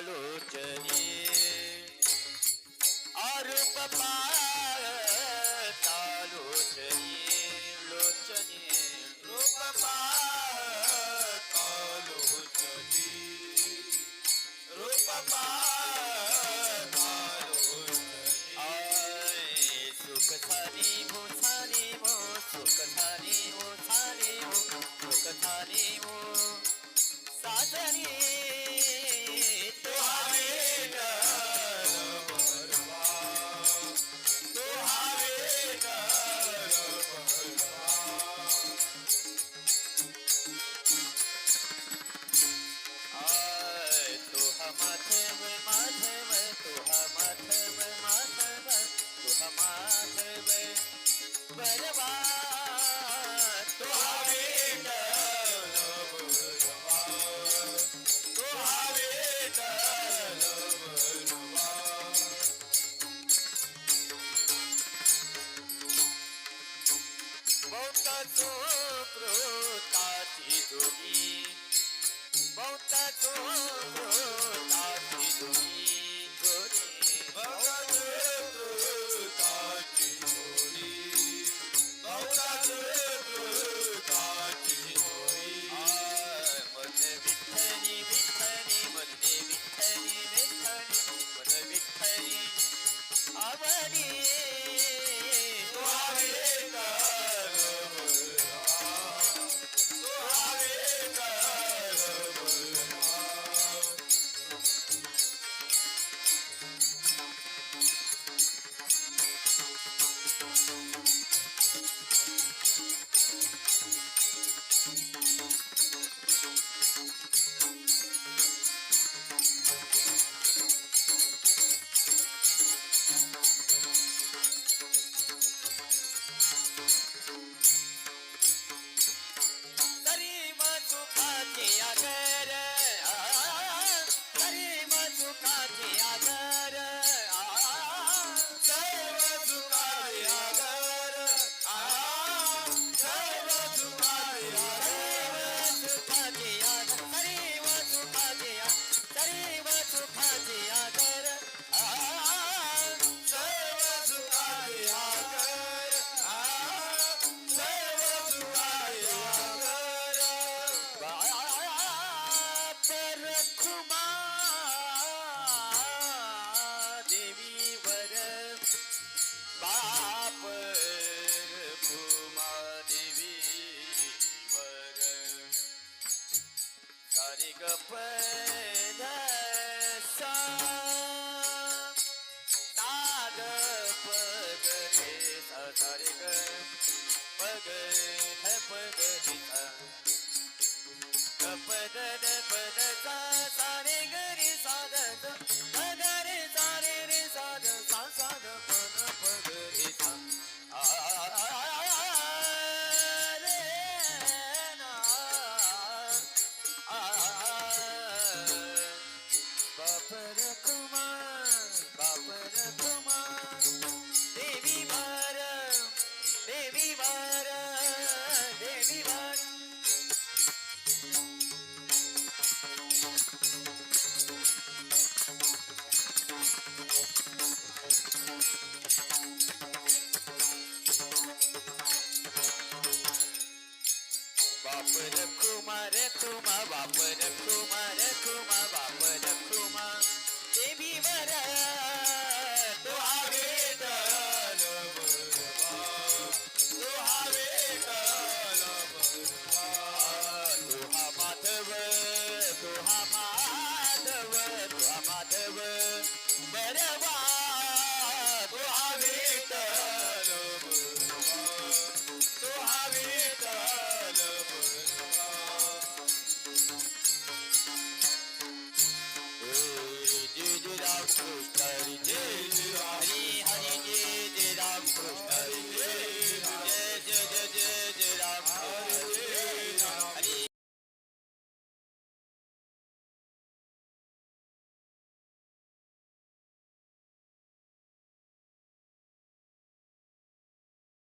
लोचनी अरूप पाहता लोचनी लोचनी रूप पाहता लोचनी रूप पाहता लोचनी सुख थानी हो थानी हो सुख थानी हो थानी हो सुख थानी हो साजनी तो हवे डर भरवा तो हवे डर भरवा तुहा माधव माधव तुहा माधव माधव तुहा माधव बरवा तो हवे डर भरवा तो हवे डर भरवा बहुता क्रोताची दोघी बहुता क्रोताची दोघी गोरी भगत कृताची होरी भगत कृताची होरी मन विठ्ठली विठ्ठली मने विठ्ठली विठ्ठली मन विठ्ठली आवडी तो हवे डर भरवा तो हवे डर भरवा तरी मधुखाचे आगर तरी मधुखाचे आगर सर्व सुखाचे आगर सर्व सुखाचे आगर सुखाचे आगर तरी मधुखाचे तरी मधुखाचे आगर सर्व सुखाचे आगर सर्व सुखाचे आगर पर खुमा देवीवर बाप खुमा देवीवर सारी गप सा ताग पग रे सा सारे ग पग है पग सा पद पद सा सारे गरी साध पद रे सारे रे साध सा साध पद पद रे सा रे ना बापर कुमार देवी वार देवी वार देवी वार बापर कुमार कुमा बापर कुमार कुमा बापर कुमा देवी वर